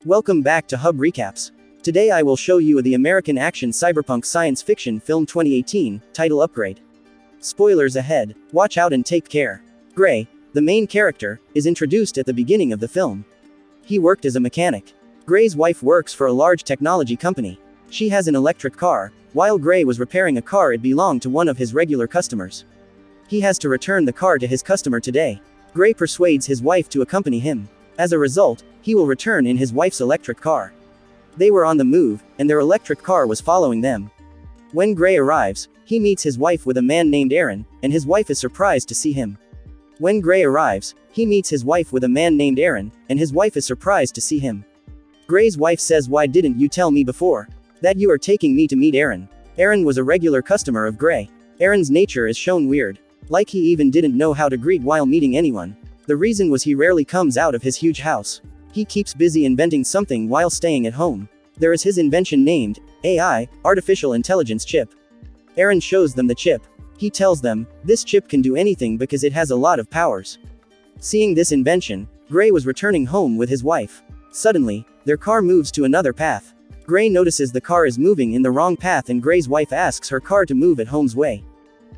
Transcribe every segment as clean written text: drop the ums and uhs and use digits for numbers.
Welcome back to Hub Recaps. Today I will show you the American action cyberpunk science fiction film 2018, title Upgrade. Spoilers ahead, watch out and take care. Gray, the main character, is introduced at the beginning of the film. He worked as a mechanic. Gray's wife works for a large technology company. She has an electric car. While Gray was repairing a car, it belonged to one of his regular customers. He has to return the car to his customer today. Gray persuades his wife to accompany him. As a result, he will return in his wife's electric car. They were on the move, and their electric car was following them. When Gray arrives, he meets his wife with a man named Eron, and his wife is surprised to see him. When Gray arrives, he meets his wife with a man named Eron, and his wife is surprised to see him. Gray's wife says, "Why didn't you tell me before that you are taking me to meet Eron?" Eron was a regular customer of Gray. Eron's nature is shown weird. Like he even didn't know how to greet while meeting anyone. The reason was he rarely comes out of his huge house. He keeps busy inventing something while staying at home. There is his invention named AI, Artificial Intelligence Chip. Eron shows them the chip. He tells them, this chip can do anything because it has a lot of powers. Seeing this invention, Gray was returning home with his wife. Suddenly, their car moves to another path. Gray notices the car is moving in the wrong path, and Gray's wife asks her car to move at home's way.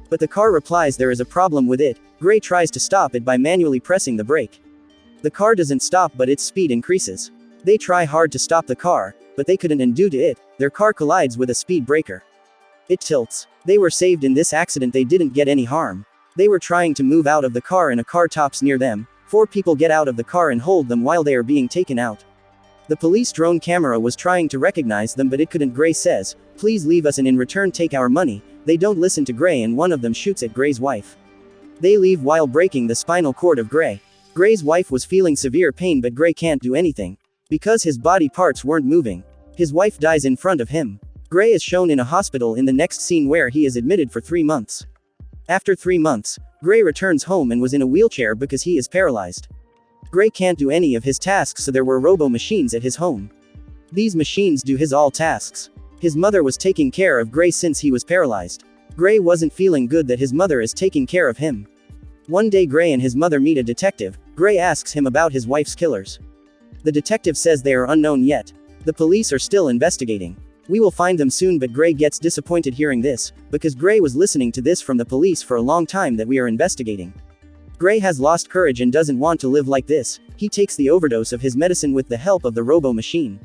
But the car replies there is a problem with it. Gray tries to stop it by manually pressing the brake. The car doesn't stop, but its speed increases. They try hard to stop the car, but they couldn't, and due to it, their car collides with a speed breaker. It tilts. They were saved in this accident. They didn't get any harm. They were trying to move out of the car and a car tops near them. 4 people get out of the car and hold them while they are being taken out. The police drone camera was trying to recognize them, but it couldn't. Gray says, "Please leave us and in return take our money." They don't listen to Gray, and one of them shoots at Gray's wife. They leave while breaking the spinal cord of Gray. Gray's wife was feeling severe pain, but Gray can't do anything because his body parts weren't moving. His wife dies in front of him. Gray is shown in a hospital in the next scene, where he is admitted for 3 months. After 3 months, Gray returns home and was in a wheelchair because he is paralyzed. Gray can't do any of his tasks, so there were robo-machines at his home. These machines do his all tasks. His mother was taking care of Gray since he was paralyzed. Gray wasn't feeling good that his mother is taking care of him. One day Gray and his mother meet a detective. Gray asks him about his wife's killers. The detective says they are unknown yet. The police are still investigating. We will find them soon, but Gray gets disappointed hearing this, because Gray was listening to this from the police for a long time that we are investigating. Gray has lost courage and doesn't want to live like this. He takes the overdose of his medicine with the help of the robo-machine.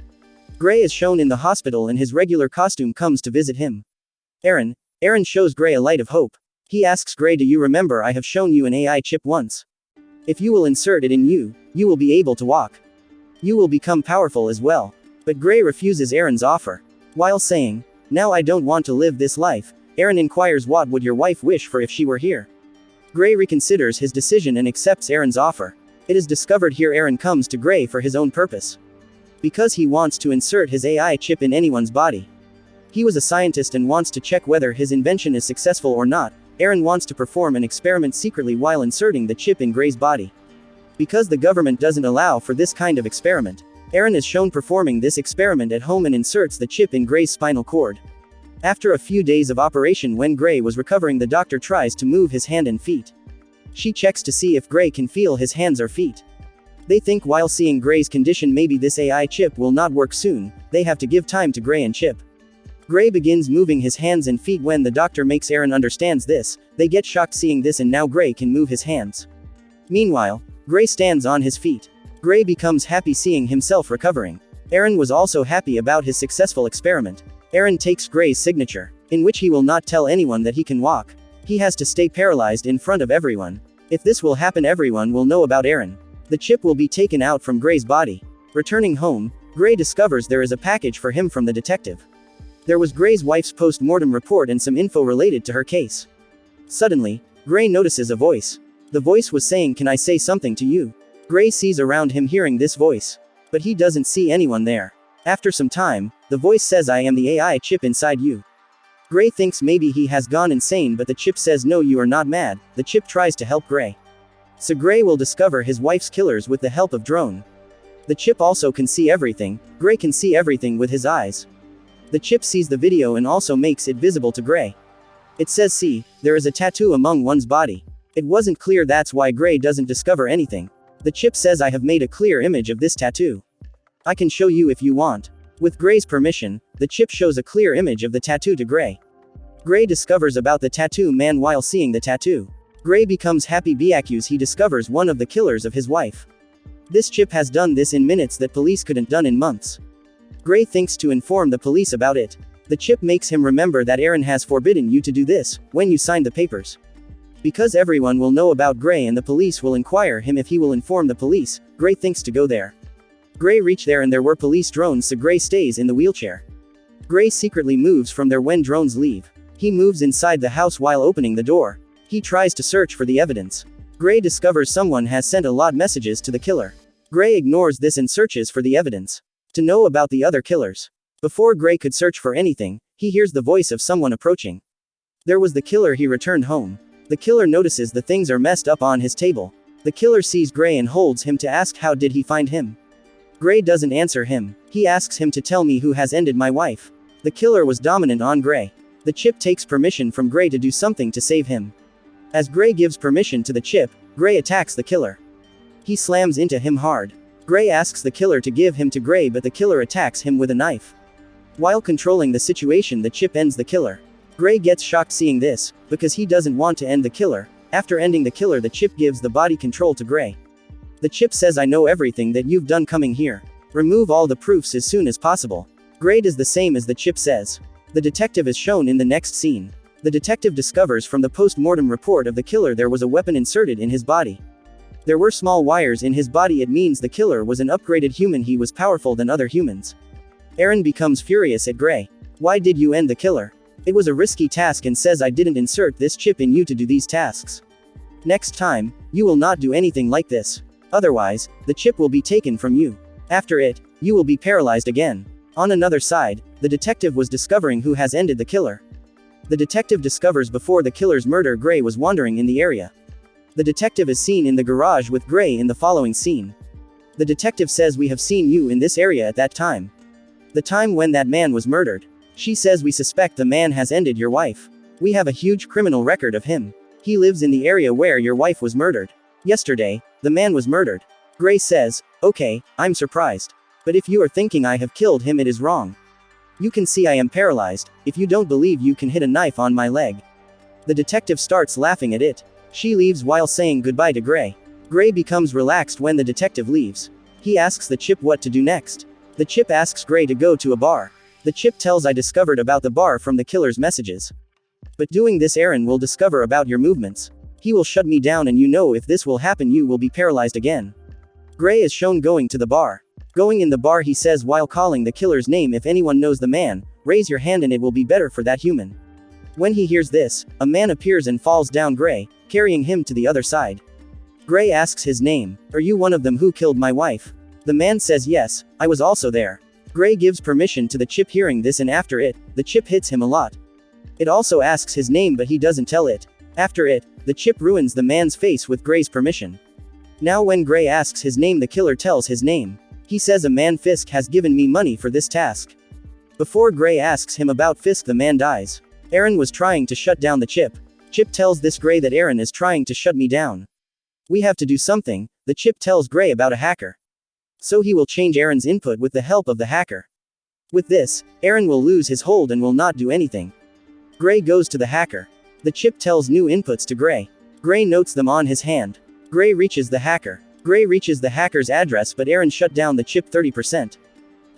Gray is shown in the hospital, and his regular costume comes to visit him. Eron shows Gray a light of hope. He asks Gray, "Do you remember I have shown you an AI chip once? If you will insert it in you, you will be able to walk. You will become powerful as well." But Gray refuses Eron's offer. While saying, "Now I don't want to live this life," Eron inquires, "What would your wife wish for if she were here?" Gray reconsiders his decision and accepts Eron's offer. It is discovered here Eron comes to Gray for his own purpose. Because he wants to insert his AI chip in anyone's body. He was a scientist and wants to check whether his invention is successful or not. Eron wants to perform an experiment secretly while inserting the chip in Gray's body. Because the government doesn't allow for this kind of experiment, Eron is shown performing this experiment at home and inserts the chip in Gray's spinal cord. After a few days of operation, when Gray was recovering, the doctor tries to move his hand and feet. She checks to see if Gray can feel his hands or feet. They think while seeing Gray's condition maybe this AI chip will not work soon. They have to give time to Gray and Chip. Gray begins moving his hands and feet. When the doctor makes Eron understands this, they get shocked seeing this, and now Gray can move his hands. Meanwhile, Gray stands on his feet. Gray becomes happy seeing himself recovering. Eron was also happy about his successful experiment. Eron takes Gray's signature, in which he will not tell anyone that he can walk. He has to stay paralyzed in front of everyone. If this will happen, everyone will know about Eron. The chip will be taken out from Gray's body. Returning home, Gray discovers there is a package for him from the detective. There was Gray's wife's post-mortem report and some info related to her case. Suddenly, Gray notices a voice. The voice was saying, "Can I say something to you?" Gray sees around him hearing this voice. But he doesn't see anyone there. After some time, the voice says, "I am the AI chip inside you." Gray thinks maybe he has gone insane, but the chip says, "No, you are not mad." The chip tries to help Gray. So Gray will discover his wife's killers with the help of drone. The chip also can see everything. Gray can see everything with his eyes. The chip sees the video and also makes it visible to Gray. It says, "See, there is a tattoo among one's body." It wasn't clear, that's why Gray doesn't discover anything. The chip says, "I have made a clear image of this tattoo." I can show you if you want. With Gray's permission, the chip shows a clear image of the tattoo to Gray. Gray discovers about the tattoo man while seeing the tattoo. Gray becomes happy because he discovers one of the killers of his wife. This chip has done this in minutes that police couldn't done in months. Gray thinks to inform the police about it. The chip makes him remember that Eron has forbidden you to do this, when you signed the papers. Because everyone will know about Gray and the police will inquire him if he will inform the police, Gray thinks to go there. Gray reach there and there were police drones, so Gray stays in the wheelchair. Gray secretly moves from there when drones leave. He moves inside the house while opening the door. He tries to search for the evidence. Gray discovers someone has sent a lot messages to the killer. Gray ignores this and searches for the evidence. To know about the other killers. Before Gray could search for anything, he hears the voice of someone approaching. There was the killer. He returned home. The killer notices the things are messed up on his table. The killer sees Gray and holds him to ask how did he find him. Gray doesn't answer him. He asks him to tell me who has ended my wife. The killer was dominant on Gray. The chip takes permission from Gray to do something to save him. As Gray gives permission to the chip, Gray attacks the killer. He slams into him hard. Gray asks the killer to give him to Gray, but the killer attacks him with a knife. While controlling the situation, the chip ends the killer. Gray gets shocked seeing this, because he doesn't want to end the killer. After ending the killer, the chip gives the body control to Gray. The chip says, I know everything that you've done coming here. Remove all the proofs as soon as possible. Gray does the same as the chip says. The detective is shown in the next scene. The detective discovers from the post-mortem report of the killer there was a weapon inserted in his body. There were small wires in his body. It means the killer was an upgraded human. He was powerful than other humans. Eron becomes furious at Gray. Why did you end the killer? It was a risky task and says I didn't insert this chip in you to do these tasks. Next time, you will not do anything like this. Otherwise, the chip will be taken from you. After it, you will be paralyzed again. On another side, the detective was discovering who has ended the killer. The detective discovers before the killer's murder Gray was wandering in the area. The detective is seen in the garage with Gray in the following scene. The detective says we have seen you in this area at that time. The time when that man was murdered. She says we suspect the man has ended your wife. We have a huge criminal record of him. He lives in the area where your wife was murdered. Yesterday, the man was murdered. Gray says, okay, I'm surprised. But if you are thinking I have killed him, it is wrong. You can see I am paralyzed. If you don't believe, you can hit a knife on my leg. The detective starts laughing at it. She leaves while saying goodbye to Gray. Gray becomes relaxed when the detective leaves. He asks the chip what to do next. The chip asks Gray to go to a bar. The chip tells I discovered about the bar from the killer's messages. But doing this, Eron will discover about your movements. He will shut me down, and you know if this will happen you will be paralyzed again. Gray is shown going to the bar. Going in the bar, he says while calling the killer's name, if anyone knows the man, raise your hand and it will be better for that human. When he hears this, a man appears and falls down Gray, carrying him to the other side. Gray asks his name. Are you one of them who killed my wife? The man says yes, I was also there. Gray gives permission to the chip. Hearing this, and after it, the chip hits him a lot. It also asks his name, but he doesn't tell it. After it, the chip ruins the man's face with Gray's permission. Now when Gray asks his name, the killer tells his name. He says a man, Fisk, has given me money for this task. Before Gray asks him about Fisk, the man dies. Eron was trying to shut down the chip. Chip tells this Gray that Eron is trying to shut me down. We have to do something. The chip tells Gray about a hacker. So he will change Eron's input with the help of the hacker. With this, Eron will lose his hold and will not do anything. Gray goes to the hacker. The chip tells new inputs to Gray. Gray notes them on his hand. Gray reaches the hacker. Gray reaches the hacker's address, but Eron shut down the chip 30%.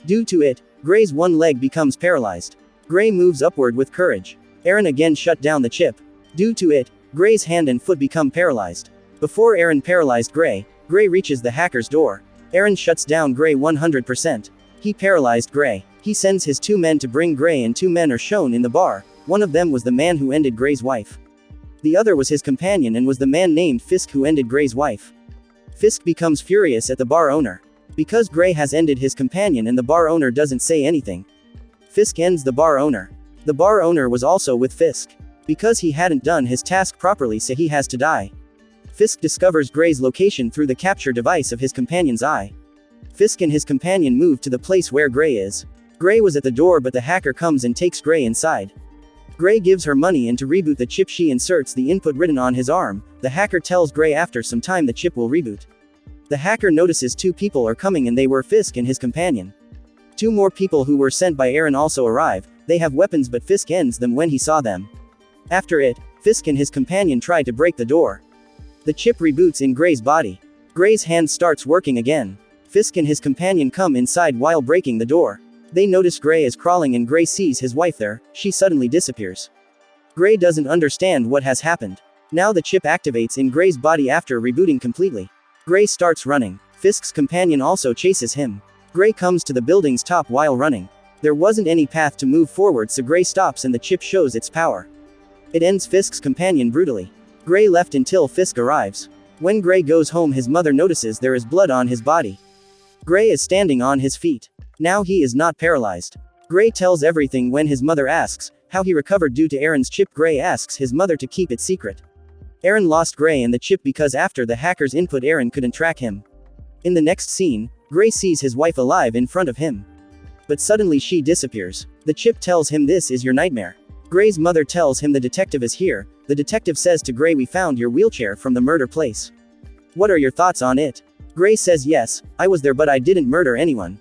Due to it, Gray's one leg becomes paralyzed. Gray moves upward with courage. Eron again shut down the chip. Due to it, Gray's hand and foot become paralyzed. Before Eron paralyzed Gray, Gray reaches the hacker's door. Eron shuts down Gray 100%. He paralyzed Gray. He sends his 2 men to bring Gray, and 2 men are shown in the bar. One of them was the man who ended Gray's wife. The other was his companion and was the man named Fisk who ended Gray's wife. Fisk becomes furious at the bar owner. Because Gray has ended his companion and the bar owner doesn't say anything. Fisk ends the bar owner. The bar owner was also with Fisk. Because he hadn't done his task properly, so he has to die. Fisk discovers Gray's location through the capture device of his companion's eye. Fisk and his companion move to the place where Gray is. Gray was at the door, but the hacker comes and takes Gray inside. Gray gives her money, and to reboot the chip she inserts the input written on his arm. The hacker tells Gray after some time the chip will reboot. The hacker notices two people are coming and they were Fisk and his companion. Two more people who were sent by Eron also arrive. They have weapons but Fisk ends them when he saw them. After it, Fisk and his companion try to break the door. The chip reboots in Gray's body. Gray's hand starts working again. Fisk and his companion come inside while breaking the door. They notice Gray is crawling and Gray sees his wife there. She suddenly disappears. Gray doesn't understand what has happened. Now the chip activates in Gray's body after rebooting completely. Gray starts running. Fisk's companion also chases him. Gray comes to the building's top while running. There wasn't any path to move forward so Gray stops and the chip shows its power. It ends Fisk's companion brutally. Gray left until Fisk arrives. When Gray goes home his mother notices there is blood on his body. Gray is standing on his feet. Now he is not paralyzed. Gray tells everything when his mother asks how he recovered due to Eron's chip. Gray asks his mother to keep it secret. Eron lost Gray and the chip because after the hacker's input Eron couldn't track him. In the next scene, Gray sees his wife alive in front of him. But suddenly she disappears. The chip tells him this is your nightmare. Gray's mother tells him the detective is here. The detective says to Gray we found your wheelchair from the murder place. What are your thoughts on it? Gray says yes, I was there but I didn't murder anyone.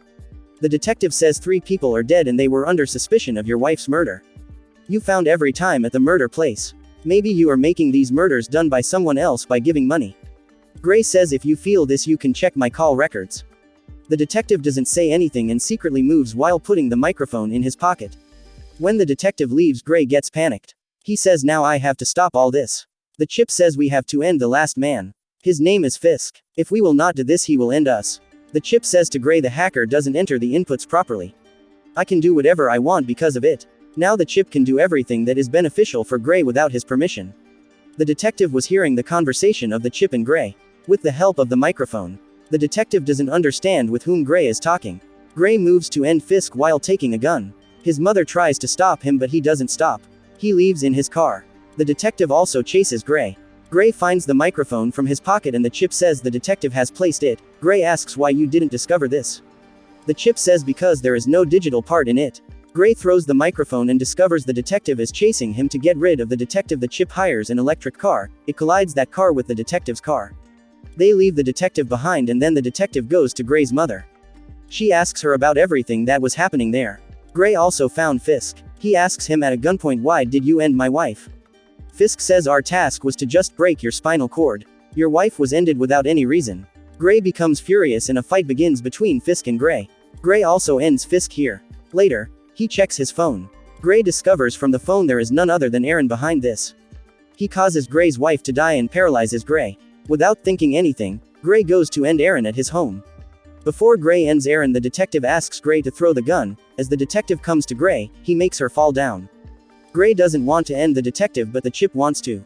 The detective says 3 people are dead and they were under suspicion of your wife's murder. You found every time at the murder place. Maybe you are making these murders done by someone else by giving money. Gray says if you feel this you can check my call records. The detective doesn't say anything and secretly moves while putting the microphone in his pocket. When the detective leaves Gray gets panicked. He says now I have to stop all this. The chip says we have to end the last man. His name is Fisk. If we will not do this he will end us. The chip says to Gray the hacker doesn't enter the inputs properly. I can do whatever I want because of it. Now the chip can do everything that is beneficial for Gray without his permission. The detective was hearing the conversation of the chip and Gray. With the help of the microphone. The detective doesn't understand with whom Gray is talking. Gray moves to end Fisk while taking a gun. His mother tries to stop him but he doesn't stop. He leaves in his car. The detective also chases Gray. Gray finds the microphone from his pocket and the chip says the detective has placed it. Gray asks why you didn't discover this. The chip says because there is no digital part in it. Gray throws the microphone and discovers the detective is chasing him to get rid of the detective. The chip hires an electric car. It collides that car with the detective's car. They leave the detective behind and then the detective goes to Gray's mother. She asks her about everything that was happening there. Gray also found Fisk. He asks him at a gunpoint why did you end my wife? Fisk says our task was to just break your spinal cord. Your wife was ended without any reason. Gray becomes furious and a fight begins between Fisk and Gray. Gray also ends Fisk here. Later, he checks his phone. Gray discovers from the phone there is none other than Eron behind this. He causes Gray's wife to die and paralyzes Gray. Without thinking anything, Gray goes to end Eron at his home. Before Gray ends Eron the detective asks Gray to throw the gun. As the detective comes to Gray, he makes her fall down. Gray doesn't want to end the detective but the chip wants to.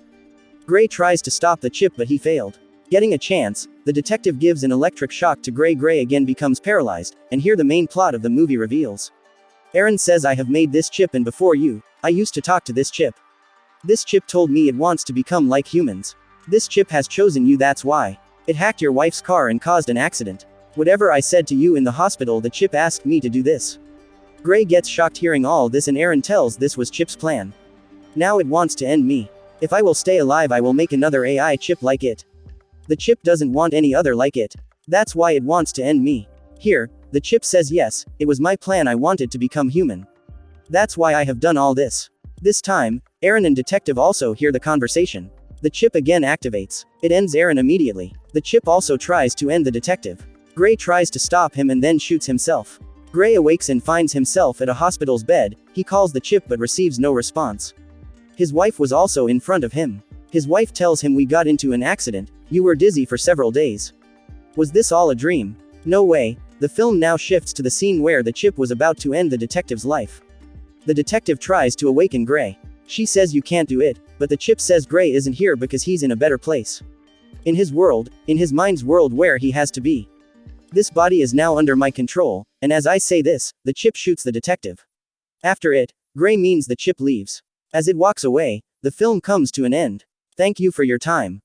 Gray tries to stop the chip but he failed. Getting a chance, the detective gives an electric shock to Gray. Gray again becomes paralyzed, and here the main plot of the movie reveals. Eron says I have made this chip and before you, I used to talk to this chip. This chip told me it wants to become like humans. This chip has chosen you that's why. It hacked your wife's car and caused an accident. Whatever I said to you in the hospital the chip asked me to do this. Gray gets shocked hearing all this and Eron tells this was Chip's plan. Now it wants to end me. If I will stay alive I will make another AI chip like it. The chip doesn't want any other like it. That's why it wants to end me. Here, the chip says yes, it was my plan I wanted to become human. That's why I have done all this. This time, Eron and detective also hear the conversation. The chip again activates. It ends Eron immediately. The chip also tries to end the detective. Gray tries to stop him and then shoots himself. Gray awakes and finds himself at a hospital's bed. He calls the chip but receives no response. His wife was also in front of him. His wife tells him we got into an accident, you were dizzy for several days. Was this all a dream? No way. The film now shifts to the scene where the chip was about to end the detective's life. The detective tries to awaken Gray. She says you can't do it, but the chip says Gray isn't here because he's in a better place. In his world, in his mind's world where he has to be. This body is now under my control, and as I say this, the chip shoots the detective. After it, Gray means the chip leaves. As it walks away, the film comes to an end. Thank you for your time.